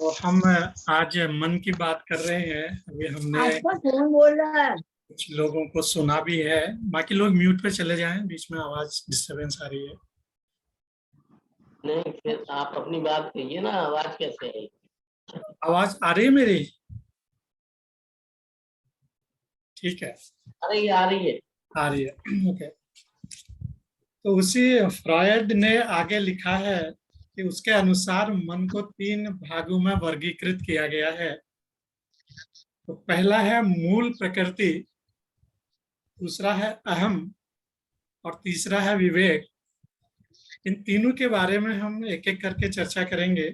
तो हम आज मन की बात कर रहे हैं। अभी हमने आपका कौन बोल रहा है? कुछ लोगों को सुना भी है। बाकी लोग म्यूट पे चले जाएं, बीच में आवाज डिस्टरबेंस आ रही है। नहीं, फिर आप अपनी बात कहिए ना, आवाज कैसे है? आवाज आ रही है मेरी? ठीक है, अरे ये आ रही है। आ रही है। ओके। तो उसी फ्रॉयड ने आगे लिखा है कि उसके अनुसार मन को 3 भागों में वर्गीकृत किया गया है। तो पहला है मूल प्रकृति, दूसरा है अहम और तीसरा है विवेक। इन तीनों के बारे में हम एक एक करके चर्चा करेंगे।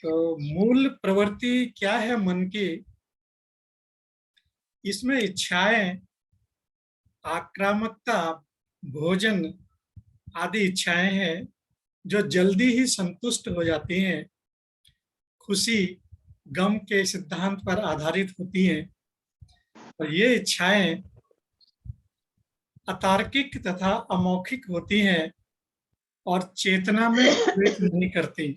तो मूल प्रवृत्ति क्या है मन की? इसमें इच्छाएं, आक्रामकता, भोजन आदि इच्छाएं हैं जो जल्दी ही संतुष्ट हो जाती हैं। खुशी गम के सिद्धांत पर आधारित होती हैं और ये इच्छाएं अतार्किक तथा अमौखिक होती हैं और चेतना में प्रवेश नहीं करती।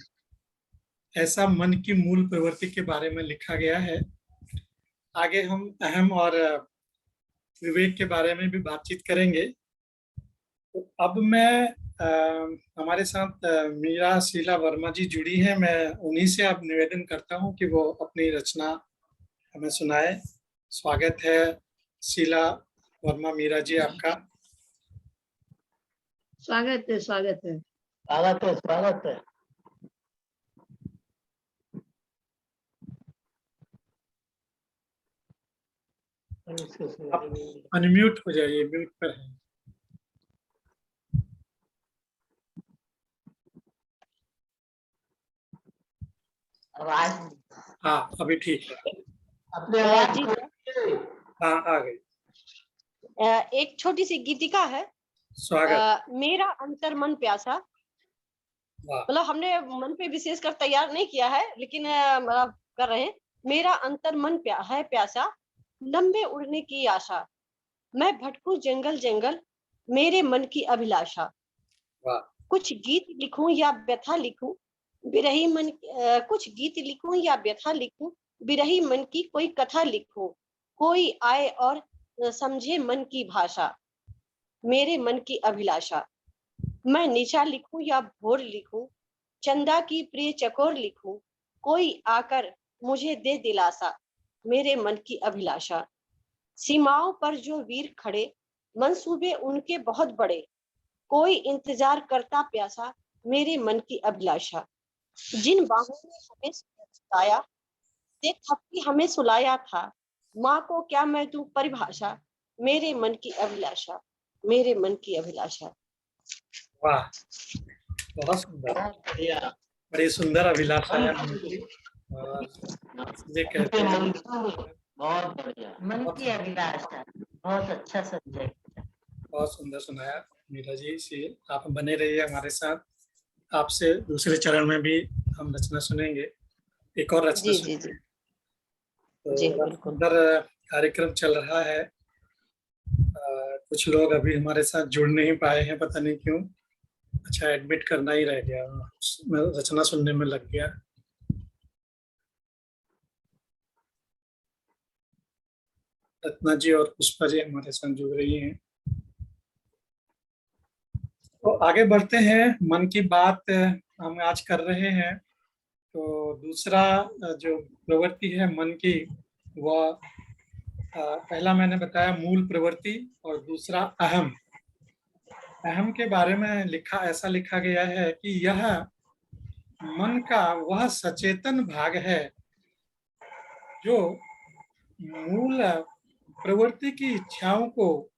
ऐसा मन की मूल प्रवृत्ति के बारे में लिखा गया है। आगे हम अहम और विवेक के बारे में भी बातचीत करेंगे। तो अब मैं हमारे साथ मीरा शीला वर्मा जी जुड़ी हैं। मैं उन्हीं से अब निवेदन करता हूं कि वो अपनी रचना हमें सुनाए। स्वागत है शीला वर्मा मीरा जी आपका। स्वागत है, स्वागत है। स्वागत है, स्वागत है। आप अनम्यूट हो जाइए, म्यूट पर है। आवाज हाँ, अभी ठीक है। अपने आवाज जी हाँ, आ गई। एक छोटी सी गीतिका है। स्वागत। मेरा अंतर मन प्यासा। वाह, मतलब हमने मन पे विशेष कर तैयार नहीं किया है, लेकिन कर रहे हैं। मेरा अंतर मन है प्यासा, लंबे उड़ने की आशा, मैं भटकूं जंगल जंगल, मेरे मन की अभिलाषा। वाह, कुछ गीत लिखूं या व्यथा लिखूं, बिरही मन कुछ गीत लिखूं या व्यथा लिखूं, बिरही मन की कोई कथा लिखूं, कोई आए और समझे मन की भाषा, मेरे मन की अभिलाषा। मैं निशा लिखूं या भोर लिखूं, चंदा की प्रिय चकोर लिखूं, कोई आकर मुझे दे दिलासा, मेरे मन की अभिलाषा। सीमाओं पर जो वीर खड़े, मंसूबे उनके बहुत बड़े, कोई इंतजार करता प्यासा, मेरे मन की अभिलाषा। जिन बाहों ने हमें सुलाया, ते थपकी हमें सुलाया था, माँ को क्या मैं दूं परिभाषा, मेरे मन की अभिलाषा, मेरे मन की अभिलाषा। वाह, बहुत सुंदर, बहुत बढ़िया। बड़ी सुंदर अभिलाषा है मन की। और ये कहते हैं बहुत बढ़िया। मन की अभिलाषा बहुत अच्छा सब्जेक्ट। बहुत सुंदर सुनाया मीरा जी से। आप बने रहिए हमारे साथ। आपसे दूसरे चरण में भी हम रचना सुनेंगे, एक और रचना जी जी सुनेंगे। जी तो जी बड़ा बिल्कुल। सुंदर कार्यक्रम चल रहा है। कुछ लोग अभी हमारे साथ जुड़ नहीं पाए हैं, पता नहीं क्यों। अच्छा, एडमिट करना ही रह गया, मैं रचना सुनने में लग गया। रत्ना जी और पुष्पा जी हमारे साथ जुड़ रही हैं। तो आगे बढ़ते हैं। मन की बात हम आज कर रहे हैं। तो दूसरा जो प्रवृत्ति है मन की, वह पहला मैंने बताया मूल प्रवृत्ति, और दूसरा अहम। अहम के बारे में ऐसा लिखा गया है कि यह मन का वह सचेतन भाग है जो मूल प्रवृत्ति की इच्छाओं को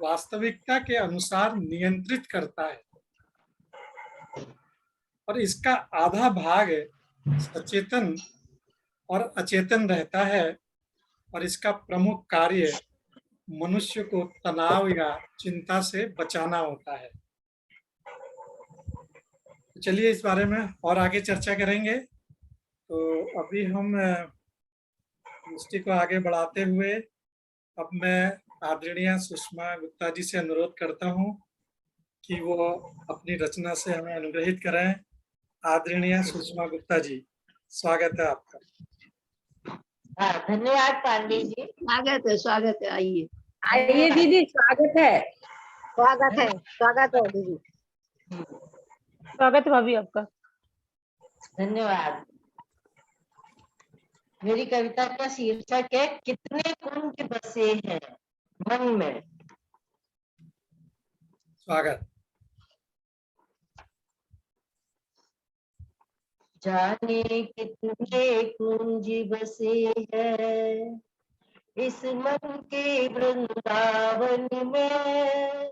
वास्तविकता के अनुसार नियंत्रित करता है, और इसका आधा भाग सचेतन और अचेतन रहता है, और इसका प्रमुख कार्य मनुष्य को तनाव या चिंता से बचाना होता है। तो चलिए इस बारे में और आगे चर्चा करेंगे। तो अभी हम दृष्टि को आगे बढ़ाते हुए अब मैं आदरणीय सुषमा गुप्ता जी से अनुरोध करता हूं कि वो अपनी रचना से हमें अनुग्रहित करें। आदरणीय सुषमा गुप्ता जी। स्वागत है आपका। हाँ, धन्यवाद पांडे जी। स्वागत है, आइए आइए दीदी, स्वागत है। स्वागत है दीदी। स्वागत है भाभी आपका। धन्यवाद। मेरी कविता का शीर्षक है कितने कुंज बसे हैं मन में। स्वागत। जाने कितने कुंज बसे हैं इस मन के वृंदावन में।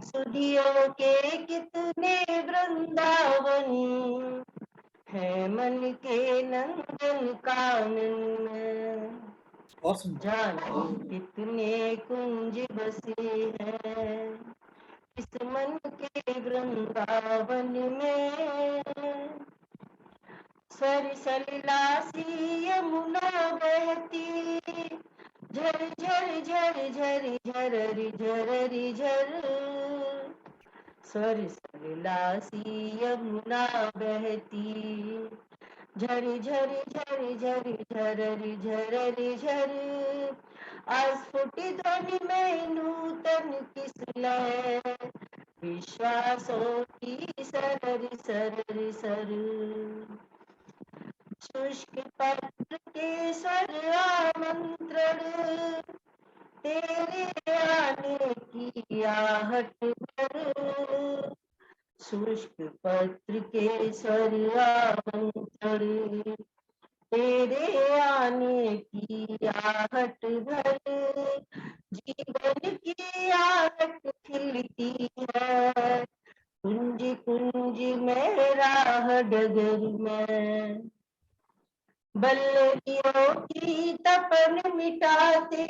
सुधियों के कितने वृंदावन है मन के नंदन कानन में। और सुन। जाने कितने कुंज बसे हैं इस मन के वृंदावन में। सर सलिला सी यमुना बहती झर झर झर झर झररी झररी झर। सर सलिला सी यमुना बहती झर झर झर झर झररी झररी झर। अस्फुटी ध्वनि में नूतन किसलय विश्वासों की सररी सररी सर। शुष्क पत्र के स्वर आमंत्रण तेरे आने की आहट भर। शुष्क पत्र के स्वर आमंत्रण तेरे आने की आहट भर। जीवन की आहट खिलती है कुंज कुंज में राह डगर में। बल्लरियों की तपन मिटाते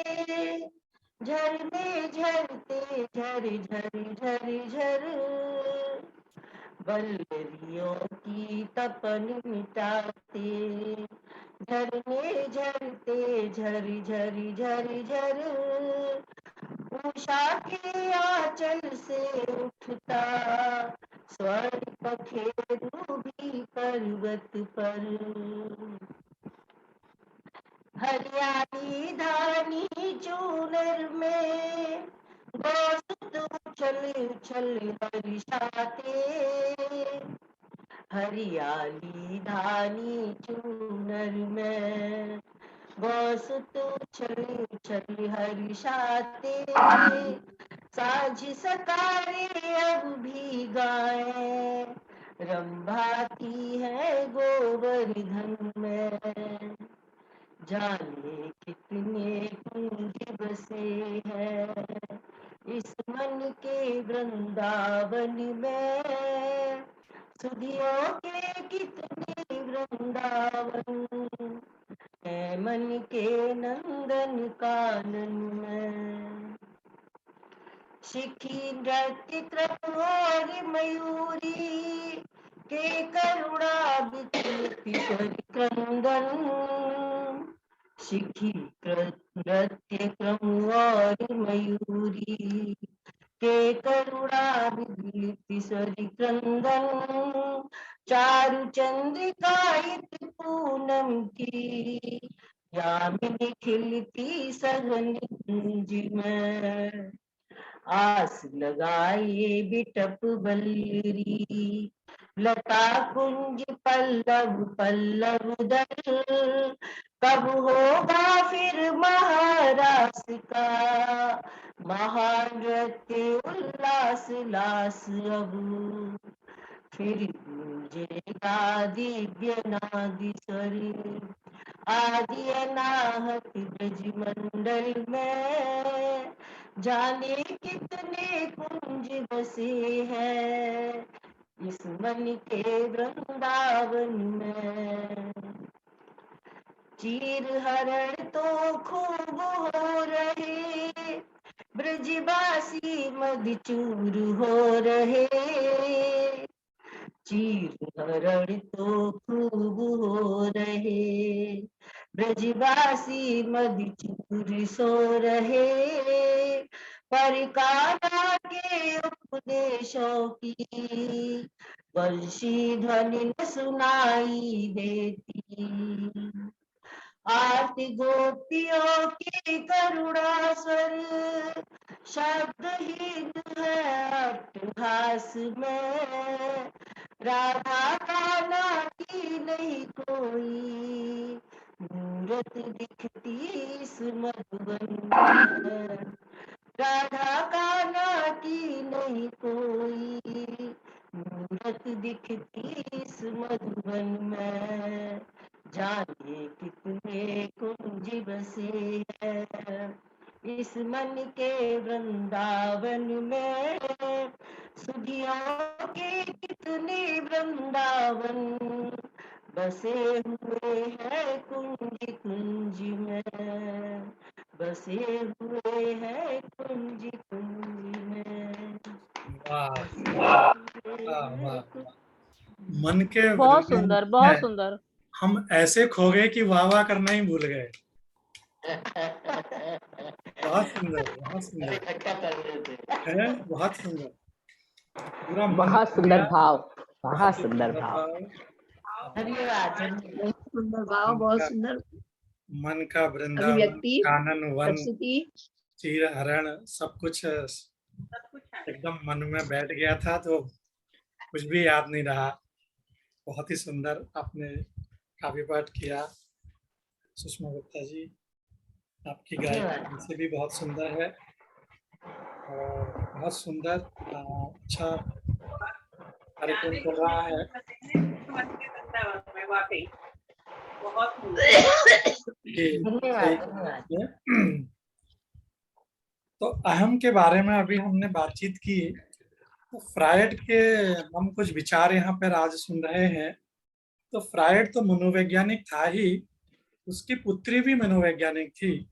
झरने झरते झर झर झर झर। बल्लरियों की तपन मिटाते झरने झरते झर झर झर झर। उषा के आंचल से उठता स्वर्ण पखेरु भी पर्वत पर। हरियाली धानी चूनर में गोसुत उछल उछल हर्षाते। हरियाली धानी चूनर में गोसुत उछल उछल हर्षाते। साझ सकारे अब भी गाए रंभाती है गोवर्धन में। जाने कितने कुंज बसे हैं इस मन के वृंदावन में। सुधियों के कितने वृंदावन है मन के नंदन कानन में। शिखी नृत्य क्रम और मयूरी के करुणा क्रंदन। शिखी नृत्य क्रम और मयूरी के करुणा स्वरी क्रंदन। चारु चंद्रिकायित पूनम की यामिनी खिलती सघन कुंज में। आस लगाए बिटप बल्लरी लता कुंज पल्लव पल्लव दल। कब होगा फिर महारास का महानृत्य उल्लास लास अब। फिर गूंजेगा दिव्य नाद स्वर आदि अनाहत ब्रज मंडल में। जाने कितने कुंज बसे हैं इस मन के वृंदावन में। चीर हरण तो खूब हो रहे ब्रजवासी मधुचूर हो रहे। चीर हरण तो खूब हो रहे ब्रजवासी मधुचूर सो रहे। पर कान्हा के उपदेशों की वर्षी ध्वनि न सुनाई देती। आरती गोपियों की करुणा स्वर शब्दहीन है अट्टहास में। राधा कान्हा की नहीं कोई मूरत दिखती इस मधुबन में। राधा कान्हा की नहीं कोई मूरत दिखती इस मधुबन में। जाने कितने कुंज बसे हैं इस मन के वृंदावन में। सुधियों के कितने वृंदावन बसे हुए हैं कुंज कुंज में। बसे हुए हैं कुंज कुंज में। वाह वाह वाह। मन के बहुत वृंदावन सुंदर, में बहुत सुंदर। हम ऐसे खो गए कि वाह वाह करना ही भूल गए। बहुत सुंदर, बहुत सुंदर इकट्ठा कर रहे थे। है, बहुत सुंदर। पूरा मन बहुत खो सुंदर गया। भाव, बहुत बहुत ही सुंदर सुंदर भाव। भाव। धन्यवाद धन्यवाद। बहुत सुंदर भाव, मन बहुत का सुंदर मन का वृंदावन, अभिव्यक्ति, कानन वन, प्रस्तुति। चीर हरण, सब कुछ एकदम मन में बैठ गया था, तो कुछ भी याद नहीं रहा। बहुत ही सुंदर आपने काव्य पाठ किया सुषमा गुप्ता जी। आपकी गायकी से भी बहुत सुंदर है और बहुत सुंदर अच्छा कार्यक्रम चल रहा है। कि धन्यवाद धन्यवाद। तो अहम के बारे में अभी हमने बातचीत की, तो फ्रायड के हम कुछ विचार यहाँ पर आज सुन रहे हैं। तो फ्रायड तो मनोवैज्ञानिक था ही, उसकी पुत्री भी मनोवैज्ञानिक थी।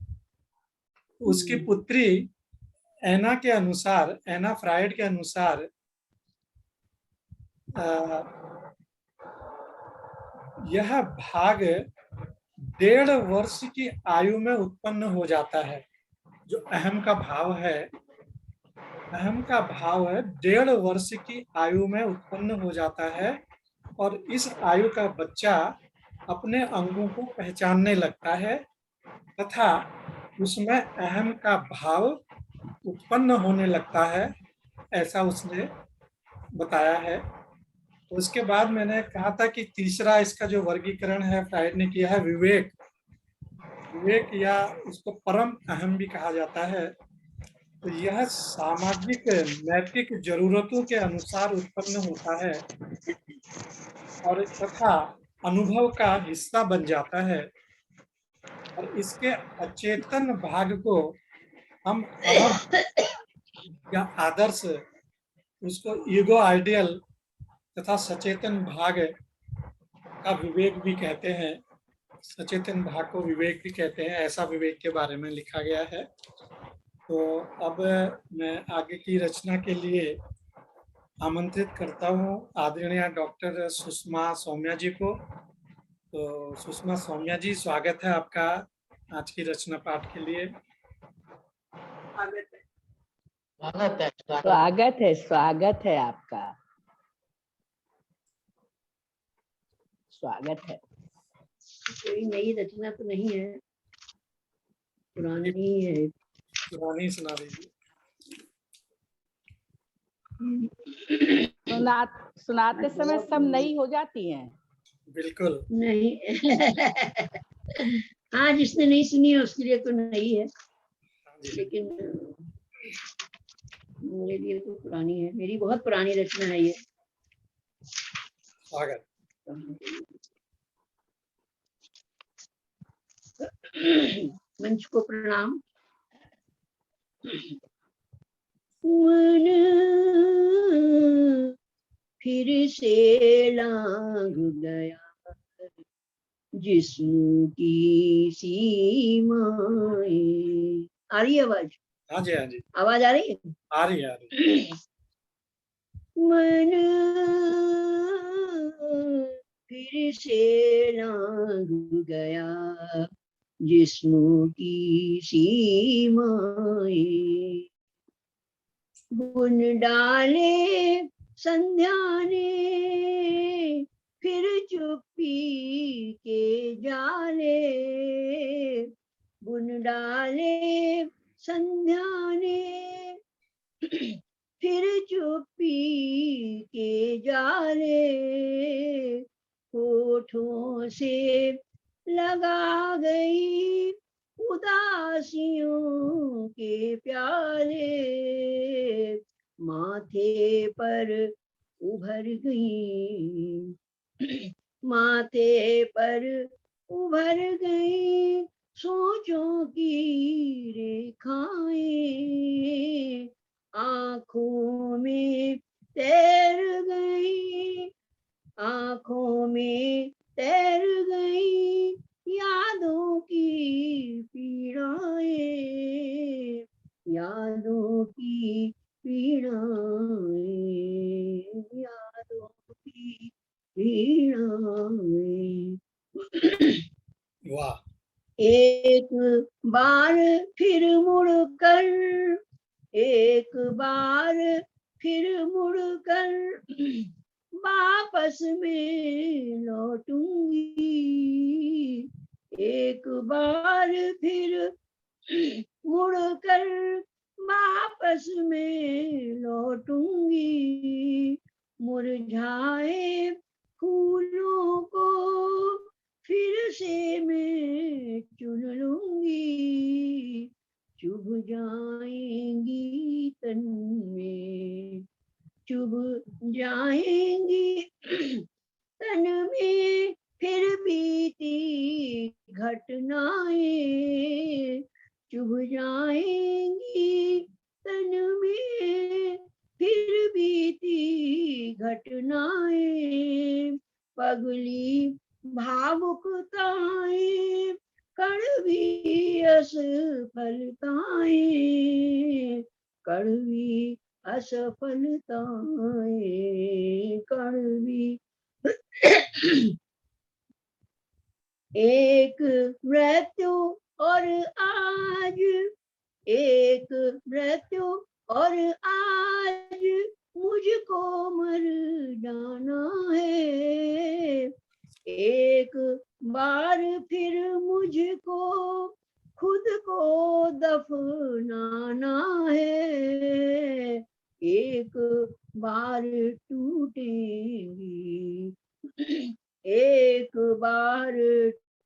उसकी पुत्री एना के अनुसार, एना फ्रायड के अनुसार यह भाग 1.5 वर्ष की आयु में उत्पन्न हो जाता है। जो अहम का भाव है, अहम का भाव है 1.5 वर्ष की आयु में उत्पन्न हो जाता है और इस आयु का बच्चा अपने अंगों को पहचानने लगता है तथा उसमें अहम का भाव उत्पन्न होने लगता है, ऐसा उसने बताया है। तो उसके बाद मैंने कहा था कि तीसरा इसका जो वर्गीकरण है फ्रायड ने किया है विवेक। विवेक या उसको परम अहम भी कहा जाता है। तो यह सामाजिक नैतिक जरूरतों के अनुसार उत्पन्न होता है और तथा अनुभव का हिस्सा बन जाता है और इसके अचेतन भाग को हम अहम या आदर्श, उसको ईगो आइडियल तथा सचेतन भाग का विवेक भी कहते हैं। सचेतन भाग को विवेक भी कहते हैं, ऐसा विवेक के बारे में लिखा गया है। तो अब मैं आगे की रचना के लिए आमंत्रित करता हूँ आदरणीय डॉक्टर सुषमा सौम्या जी को। तो सुषमा सौम्या जी, स्वागत है आपका आज की रचना पाठ के लिए। स्वागत है, स्वागत है आपका, स्वागत है। कोई नई रचना तो नहीं है, पुरानी ही है। पुरानी सुना दीजिए। सुनाते समय सब नई हो जाती हैं। बिल्कुल नहीं हाँ, जिसने नहीं सुनी है उसके लिए तो नहीं है, लेकिन मेरे लिए तो पुरानी है। मेरी बहुत पुरानी रचना है ये। स्वागत। मंच को प्रणाम। मन फिर से लांघ गया जिस्म की सीमाएं। आ रही है आवाज? हाँ जी, हाँ जी, आवाज आ रही है? आ रही है, आ रही है। मन फिर से लांघ गया जिस्म की सीमाएं। बुन डाले संध्या ने पी के जाले, बुन डाले संध्या ने, फिर चुप्पी के जाले, होठों से लगा गई उदासियों के प्याले, माथे पर उभर गई, माथे पर उभर गई सोचों की रेखाएं, आंखों में तैर गई, आंखों में तैर गई यादों की पीड़ाएं, यादों की पीड़ाएं, यादों की पीड़ाएं। वाह। एक बार फिर मुड़कर, एक बार फिर मुड़कर वापस में लौटूंगी, एक बार फिर मुड़कर वापस में लौटूंगी, मुरझाए फूलों को फिर से मैं चुन लूंगी, चुभ जाएंगी तन में, चुभ जाएंगी तन में फिर बीती घटनाएं, चुभ जाएंगी तन में फिर बीती घटनाएं, पगली भावुकताएं, कड़वी असफलताएं, कड़वी असफलताएं, कड़वी। एक मृत्यु और आज, एक मृत्यु और आज मुझको मर जाना है, एक बार फिर मुझको खुद को दफनाना है, एक बार टूटेंगी, एक बार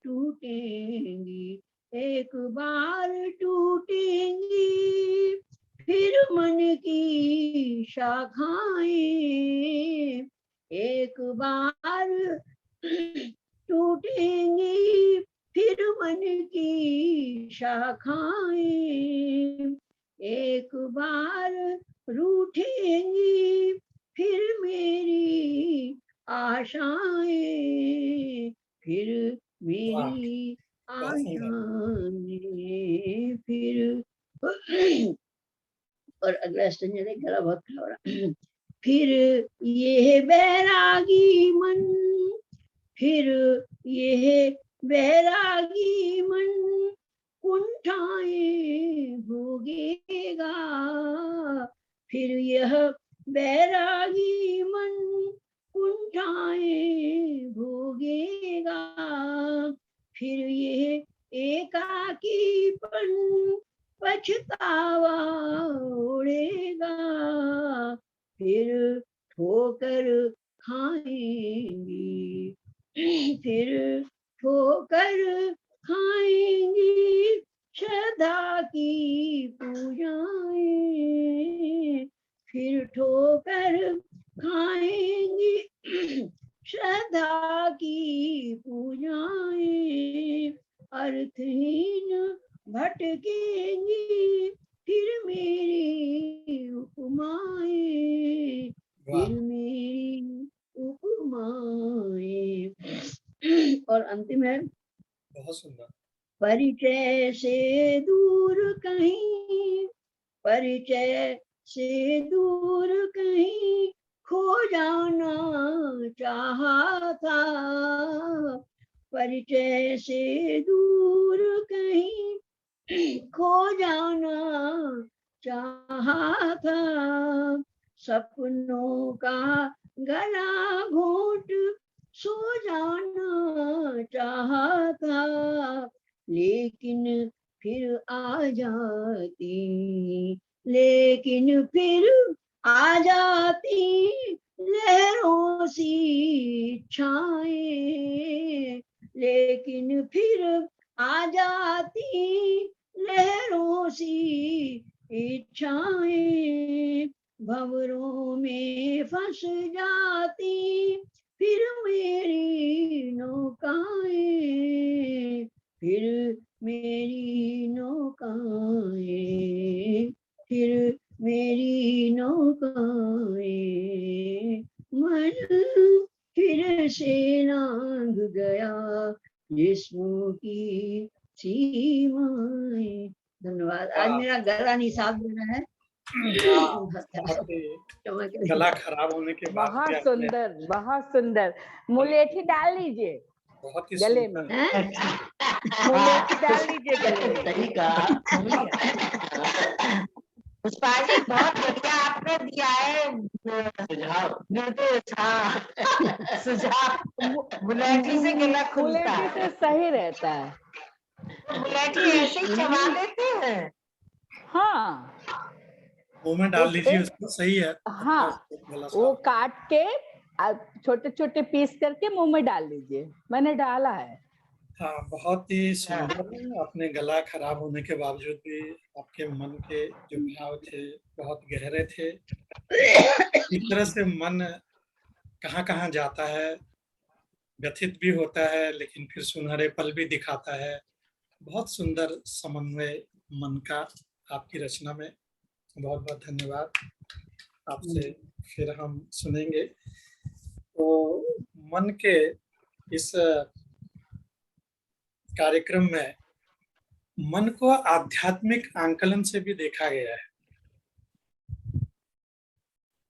टूटेंगी, एक बार टूटेंगी फिर मन की शाखाएं, एक बार टूटेंगी फिर मन की शाखाएं, एक बार रूठेंगी फिर मेरी आशाएं, फिर मेरी आशाएं, फिर। और अगला स्टेंजा देख, गला बहुत खराब हो रहा। फिर ये बैरागी मन, फिर ये बैरागी मन कुंठाएं भोगेगा, फिर यह बैरागी मन कुंठाएं भोगेगा, फिर ये एकाकीपन पछतावा ओढ़ेगा, फिर ठोकर खाएंगी, फिर ठोकर खाएंगी श्रद्धा की पूजाएं, फिर ठोकर खाएंगी श्रद्धा की पूजाएं, अर्थहीन भटकेंगी फिर मेरी उपमाएं, फिर मेरी उपमाएं। और अंतिम है, बहुत सुंदर। परिचय से दूर कहीं, परिचय से दूर कहीं खो जाना चाहा था, परिचय से दूर कहीं खो जाना चाहा था, सपनों का गला घोंट सो जाना चाहा था, लेकिन फिर आ जाती, लेकिन फिर आ जाती लहरों सी इच्छाएं, लेकिन फिर आ जाती लहरों सी इच्छाएं, भंवरों में फंस जाती फिर मेरी नौकाएं, फिर मेरी नौकाएं, फिर मेरी नौकाएं, मन फिर से लांघ गया जिस्मों की सीमाएं। धन्यवाद। आज मेरा गला नहीं साफ हो रहा है। बहुत ही गला खराब होने के बाद बहुत भी आपने सुंदर, बहुत सुंदर। मुलेठी डाल लीजिए बहुत ही गले सुंदर में, हैं? मुलेठी डाल लीजिए गले में। सही कहा। पुष्पा जी बहुत बढ़िया आपने दिया है सुझाव, निर्देश। हाँ सुझाव। मुलेठी से गला खुलता मुलेठी है। से सही रहता है। मुलेठी ऐसे ही चबा लेते हैं। हाँ मुंह में डाल लीजिए उसको, सही है। हाँ, गला वो साफ। काट के छोटे छोटे पीस करके मुंह में डाल लीजिए। मैंने डाला है। हाँ, बहुत ही सुंदर। अपने गला खराब होने के बावजूद भी आपके मन के जो भाव थे बहुत गहरे थे। इस तरह से मन कहाँ कहाँ जाता है, व्यथित भी होता है, लेकिन फिर सुनहरे पल भी दिखाता है। बहुत सुंदर समन्वय मन का आपकी रचना में। बहुत बहुत धन्यवाद। आपसे फिर हम सुनेंगे। तो मन के इस कार्यक्रम में मन को आध्यात्मिक आंकलन से भी देखा गया है।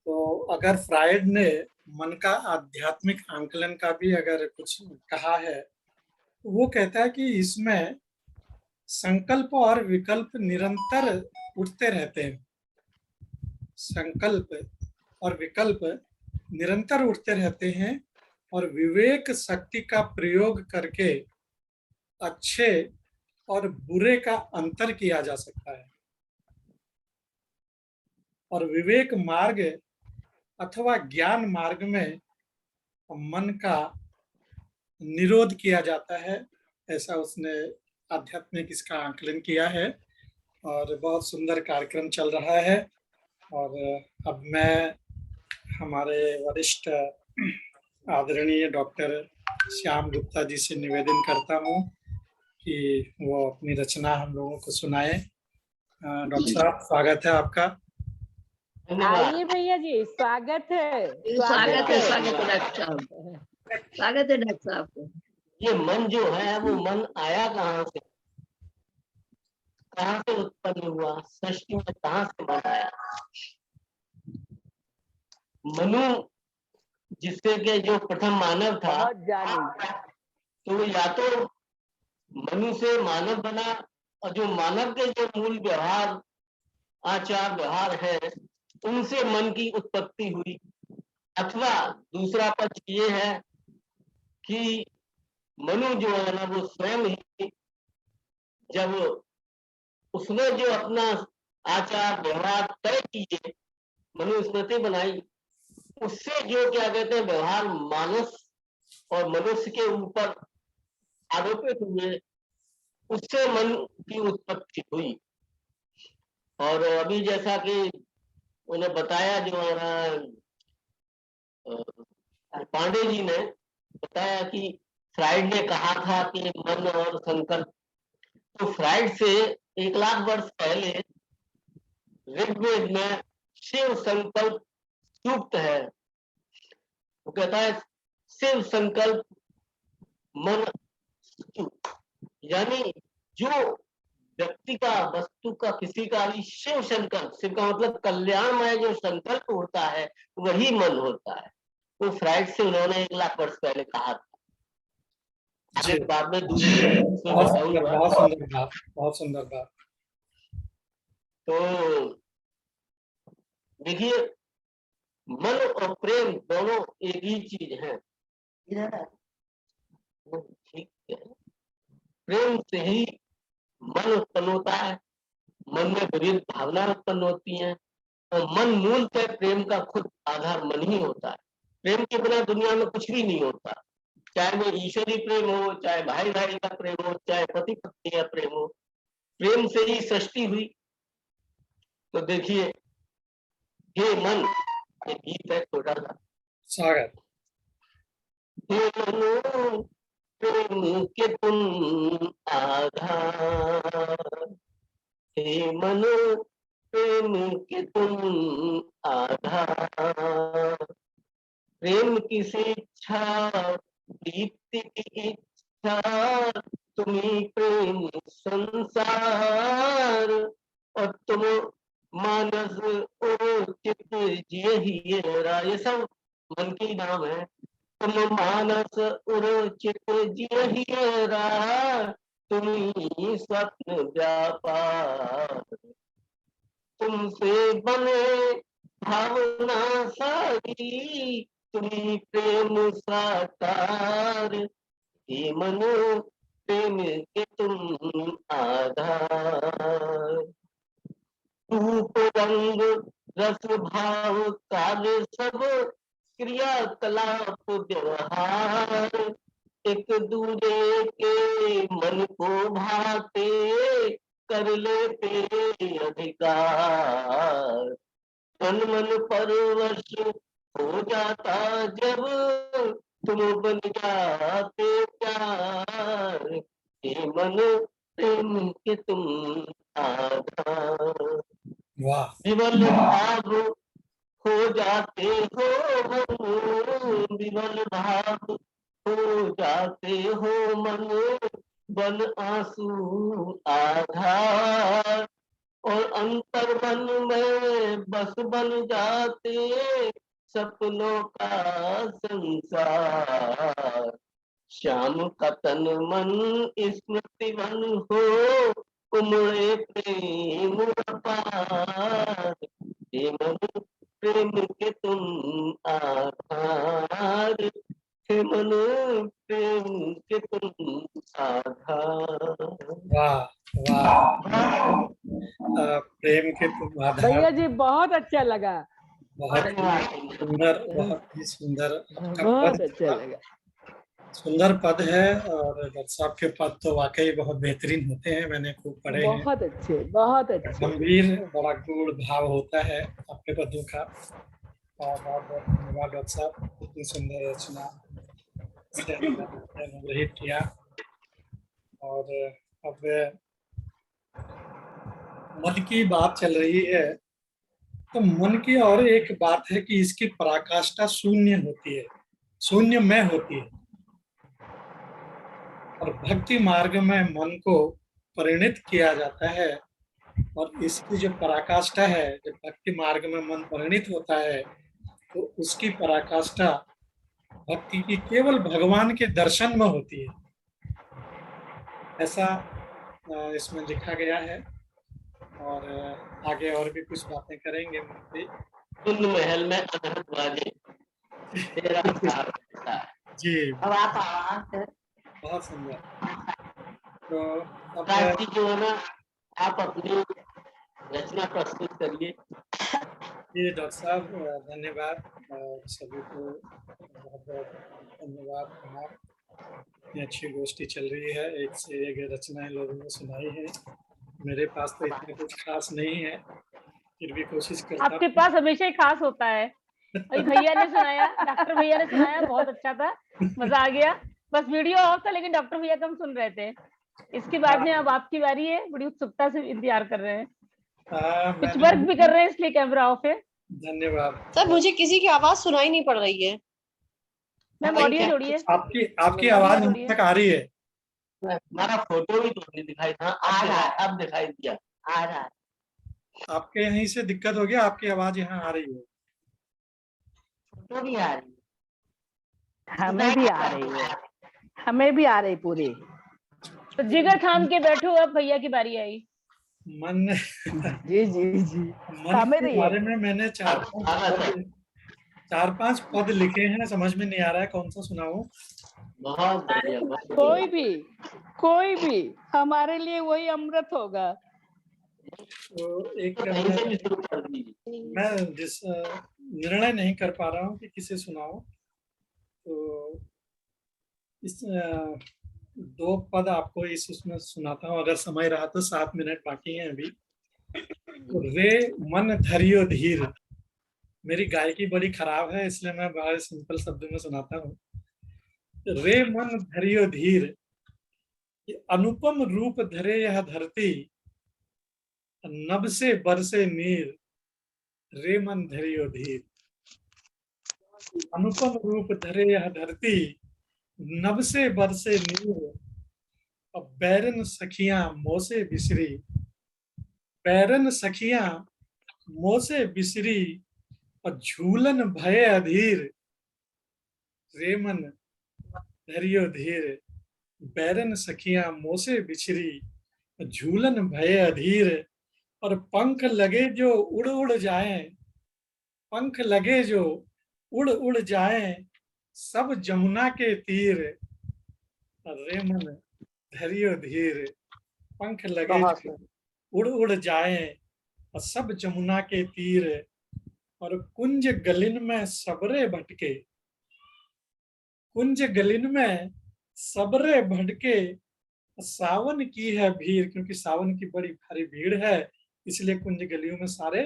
तो अगर फ्रायड ने मन का आध्यात्मिक आंकलन का भी अगर कुछ कहा है, तो वो कहता है कि इसमें संकल्प और विकल्प निरंतर उठते रहते हैं। संकल्प और विकल्प निरंतर उठते रहते हैं और विवेक शक्ति का प्रयोग करके अच्छे और बुरे का अंतर किया जा सकता है। और विवेक मार्ग अथवा ज्ञान मार्ग में मन का निरोध किया जाता है। ऐसा उसने आध्यात्मिक इसका आंकलन किया है और बहुत सुंदर कार्यक्रम चल रहा है। और अब मैं हमारे वरिष्ठ आदरणीय डॉक्टर श्याम गुप्ता जी से निवेदन करता हूँ कि वो अपनी रचना हम लोगों को सुनाए। डॉक्टर साहब, स्वागत है आपका। आइए भैया जी, स्वागत है। स्वागत है, स्वागत है डॉक्टर साहब, स्वागत है डॉक्टर साहब को। ये मन जो है वो मन आया कहाँ से, कहाँ से उत्पन्न हुआ, सृष्टि में कहाँ से मन आया। मनु जिससे के जो प्रथम मानव था, बहुत जानी। तो या तो मनु से मानव बना, और जो मानव के जो मूल व्यवहार आचार व्यवहार है उनसे मन की उत्पत्ति हुई। अथवा दूसरा पक्ष ये है कि मनु जो है ना वो स्वयं ही जब उसने जो अपना आचार व्यवहार तय किए, मनुस्मृति बनाई, उससे जो क्या कहते हैं व्यवहार मानस और मनुष्य के ऊपर आरोपित हुए, उससे मन की उत्पत्ति हुई। और अभी जैसा कि उन्हें बताया जो पांडे जी ने बताया कि फ्राइड ने कहा था कि मन और संकल्प, तो फ्राइड से 1 लाख वर्ष पहले ऋग्वेद में शिव संकल्प सूक्त है। वो कहता है शिव संकल्प मन, यानी जो व्यक्ति का, वस्तु का, किसी का भी शिव संकल्प, शिव का मतलब कल्याणमय जो संकल्प होता है वही मन होता है। वो फ्राइड से उन्होंने 1 लाख वर्ष पहले कहा था। आगे बाद में दूसरी बहुत सुंदर बात। तो देखिए, मन और प्रेम दोनों एक ही चीज है। इधर आ। ठीक है, प्रेम से ही मन उत्पन्न होता है, मन में विविध भावना उत्पन्न होती हैं, और मन मूलतः प्रेम का खुद आधार मन ही होता है। प्रेम के बिना दुनिया में कुछ भी नहीं होता, चाहे वो ईश्वरीय प्रेम हो, चाहे भाई भाई का प्रेम हो, चाहे पति पत्नी का प्रेम हो, प्रेम से ही सृष्टि हुई। तो देखिए, हे मन, ये गीत है छोटा सा। स्वागत। हे मनो प्रेम के तुम आधार, हे मनो प्रेम के तुम आधार, प्रेम की शिक्षा दीप्ति की इच्छा, तुम्ही प्रेम संसार, और तुम मानस ओ चित जिय ही रा, ये सब मन के नाम है। तुम मानस उर चित जिय ही रा, तुम्ही स्वप्न व्यापार, तुमसे बने भावना सारी, तुम्ही प्रेम साकार, हे मनो प्रेम के तुम आधार, रूप रंग रस भाव काल सब, क्रियाकलाप व्यवहार, एक दूजे के मन को भाते, कर लेते अधिकार, तन मन परवश हो जाता जब, तुम बन जाते प्यार, हे मन प्रेम के तुम आधार, वाह। विमल भाव हो जाते हो मन, विमल भाव हो जाते हो मन, बन आंसू आधार, और अंतर मन में बस बन जाते, सपनों का संसार, श्याम का तन मन स्मृति वन हो, उमड़े प्रेम अपार, हे मन प्रेम के तुम आधार, हे मन प्रेम के तुम आधार। वाह वाह। प्रेम के तुम आधार। भैया जी बहुत अच्छा लगा, बहुत सुंदर, बहुत ही सुंदर आपका बहुत पद अच्छा लगा। सुंदर पद है, और डॉक्टर साहब के पद तो वाकई बहुत बेहतरीन होते हैं, मैंने खूब पढ़े हैं। बहुत अच्छे, बहुत अच्छे। गंभीर, बड़ा गूढ़ भाव होता है आपके पदों का। और बहुत बहुत धन्यवाद डॉक्टर साहब, इतनी सुंदर रचना से अनुग्रहित किया। और अब मन की बात चल रही है, तो मन की और एक बात है कि इसकी पराकाष्ठा शून्य होती है, शून्य में होती है। और भक्ति मार्ग में मन को परिणित किया जाता है, और इसकी जो पराकाष्ठा है, जब भक्ति मार्ग में मन परिणित होता है, तो उसकी पराकाष्ठा भक्ति की केवल भगवान के दर्शन में होती है, ऐसा इसमें लिखा गया है। और आगे और भी कुछ बातें करेंगे। कुंद महल में अदहत बाजे, तेरा प्यार है। जी, अब आप आवाज है। बहुत सुंदर। तो अब राज जी जो है ना, आप अपनी रचना प्रस्तुत करिए। जी डॉक्टर साहब, धन्यवाद। सभी को बहुत बहुत धन्यवाद। इतनी अच्छी गोष्ठी चल रही है, एक से एक रचनाएं लोगों ने सुनाई है। मेरे पास तो इतना कुछ खास नहीं है, फिर भी कोशिश करता हूं। आपके पास हमेशा ही खास होता है। अभी भैया ने सुनाया, डॉक्टर भैया ने सुनाया, बहुत अच्छा था, मजा आ गया। बस वीडियो ऑफ था, लेकिन डॉक्टर भैया का हम सुन रहे थे। इसके बाद में अब आपकी बारी है, बड़ी उत्सुकता से इंतजार कर रहे हैं। कुछ वर्क भी कर रहे हैं, इसलिए कैमरा ऑफ है। धन्यवाद सर, मुझे किसी की आवाज सुनाई नहीं पड़ रही है। मैम ऑडियो जोड़िए। आपकी आवाज हम तक आ रही है। हमारा फोटो भी तो नहीं दिखाई था, अब दिखाई दिया। आ रहा है। आपके यहीं से दिक्कत हो गया, आपकी आवाज यहाँ आ रही है। फोटो भी आ रही है। हमें भी आ रही है, हमें भी आ रही पूरी। तो जिगर थाम के बैठो, अब भैया की बारी आई। मन जी जी जी, मन के बारे में मैंने 4-5 पद लिखे हैं, समझ में नहीं आ रहा है कौन सा सुनाऊं। बहुत बढ़िया, बहुत कोई भी हमारे लिए वही अमृत होगा। तो एक कहीं से भी शुरू कर दीजिए। मैं जिस निर्णय नहीं कर पा रहा हूँ कि किसे सुनाऊं, तो इस 2 पद आपको उसमें सुनाता हूँ, अगर समय रहा तो। 7 मिनट बाकी हैं अभी। तो रे मन धरियो धीर, मेरी गायकी बड़ी खराब है इसलिए मैं बड़े सिंपल शब्दों में सुनाता हूँ। रे मन धरियो धीर, अनुपम रूप धरे यह धरती, नभ से बरसे नीर, रे मन धरियो धीर। अनुपम रूप धरे यह धरती, नभ से बरसे नीर, अब बैरन सखियां मोसे बिसरी, बैरन सखियां मोसे बिसरी, और झूलन भय अधीर, रे मन धरियो धीर। बैरन सखियां मोसे बिछरी, झूलन भय अधीर, और पंख लगे जो उड़ उड़ जाएं, पंख लगे जो उड़ उड़ जाएं, सब जमुना के तीर, रे मन धरियो धीर। पंख लगे जो उड़ उड़ जाएं, और सब जमुना के तीर, और कुंज गलिन में सबरे भटके, कुंज गलिन में सबरे भटके, सावन की है भीड़, क्योंकि सावन की बड़ी भारी भीड़ है इसलिए कुंज गलियों में सारे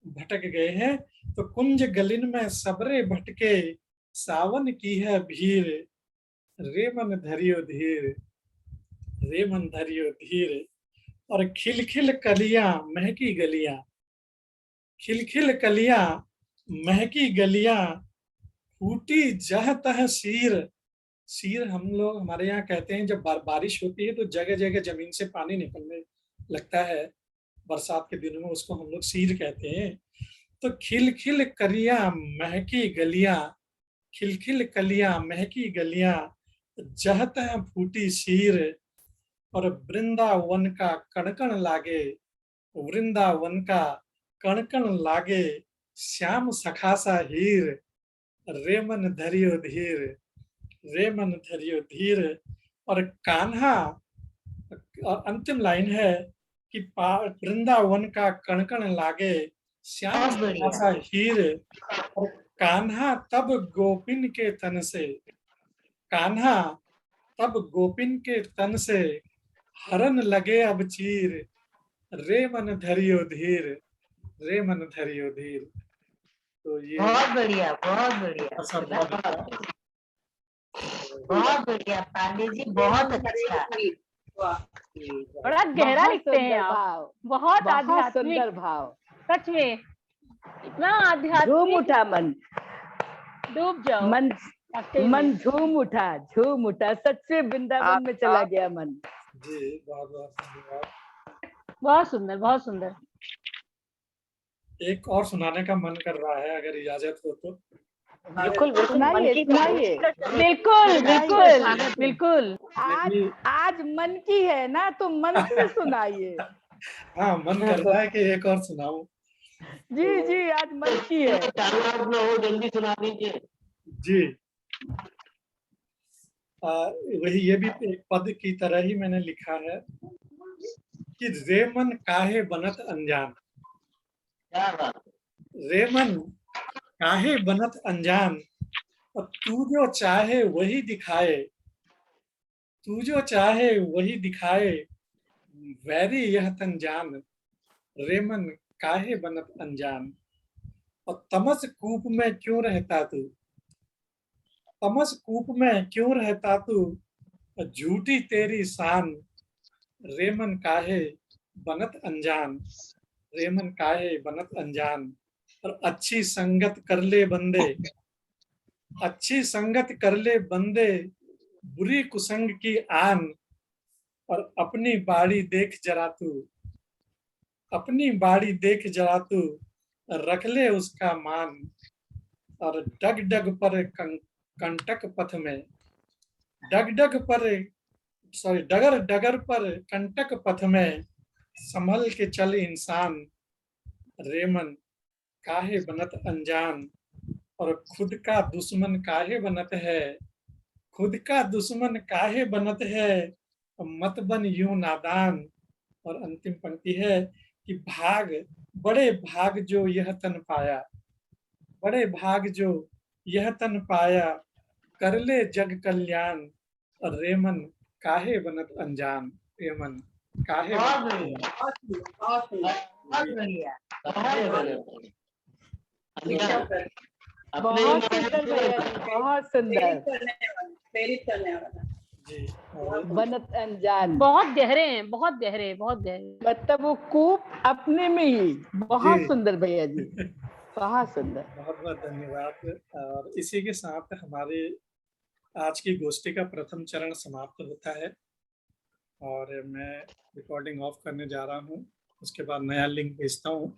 भटक गए हैं। तो कुंज गलिन में सबरे भटके, सावन की है भीड़, रे मन धरियो धीर, रे मन धरियो धीर। और खिलखिल कलियां महकी गलियां, खिलखिल कलियां महकी गलियां, फूटी जह तह सीर, सीर हम लोग हमारे यहाँ कहते हैं जब बारिश होती है तो जगह जगह जमीन से पानी निकलने लगता है बरसात के दिनों में, उसको हम लोग सीर कहते हैं। तो खिलखिल कलियां महकी गलियां, खिलखिल कलियां महकी गलियां, जह तह फूटी सीर, और वृंदावन का कणकण लागे, वृंदावन का कणकण लागे, श्याम सखासा हीर, रे मन धरियो धीर, रे मन धरियो धीर। और कान्हा, और अंतिम लाइन है कि वृंदावन का कणकण लागे, श्याम सखासा हीर, और कान्हा तब गोपिन के तन से, कान्हा तब गोपिन के तन से, हरन लगे अब चीर, रे मन धरियो धीर, रे मन धरियो धीर। तो ये बहुत बढ़िया, बहुत बढ़िया, बहुत बढ़िया पांडे जी, बहुत अच्छा। बड़ा गहरा लिखते हैं आप, बहुत आध्यात्मिक, सुंदर भाव, सच में इतना आध्यात्मिक। झूम उठा मन, डूब जाओ मन झूम उठा, सच्चे वृंदावन में चला गया मन। जी बहुत बहुत धन्यवाद। बहुत सुंदर, बहुत सुंदर। एक और सुनाने का मन कर रहा है अगर इजाजत हो तो। बिल्कुल बिल्कुल, सुनाइए, बिल्कुल बिल्कुल बिल्कुल। आज मन की है ना, तो मन से सुनाइए। हाँ, मन कर रहा है कि एक और सुनाऊं। जी आज मन की है। हो जल्दी सुना दीजिए जी। वही, ये भी एक पद की तरह ही मैंने लिखा है कि रे मन काहे बनत अनजान, क्या बात। रे मन काहे बनत अनजान, और तू जो चाहे वही दिखाए, तू जो चाहे वही दिखाए, वैरी यह तन जान, रे मन काहे बनत अनजान। और तमस कूप में क्यों रहता तू, तमस कूप में क्यों रहता तू, झूठी तेरी शान, रे मन काहे बनत अनजान, रे मन काहे बनत अनजान। और अच्छी संगत कर ले बंदे, अच्छी संगत कर ले बंदे, बुरी कुसंग की आन, और अपनी बाड़ी देख जरा तू, अपनी बाड़ी देख जरा तू, रख ले उसका मान। और डग डग पर कंटक पथ में, डग डग पर डगर डगर पर कंटक पथ में, संभल के चल इंसान, रे मन काहे बनत अनजान, और खुद का दुश्मन काहे बनत है, खुद का दुश्मन काहे बनत है, मत बन यूं नादान। और अंतिम पंक्ति है कि भाग, बड़े भाग जो यह तन पाया, बड़े भाग जो यह तन पाया, कर ले जग कल्याण। और रेमन काहे बनत अनजान, रेमन काहे बहुत बनत बढ़िया, बहुत बढ़िया। काहे बनत अनजान। अपने ही बहुत मालिक सुंदर को भैया जी, बहुत सुंदर। जी। और बनत अनजान, बहुत गहरे हैं, बहुत गहरे, बहुत गहरे। मतलब वो कूप अपने में ही बहुत जी। सुंदर भैया जी, बहुत सुंदर। बहुत बहुत धन्यवाद। और इसी के साथ हमारे आज की गोष्ठी का प्रथम चरण समाप्त होता है और मैं रिकॉर्डिंग ऑफ करने जा रहा हूँ। उसके बाद नया लिंक भेजता हूँ।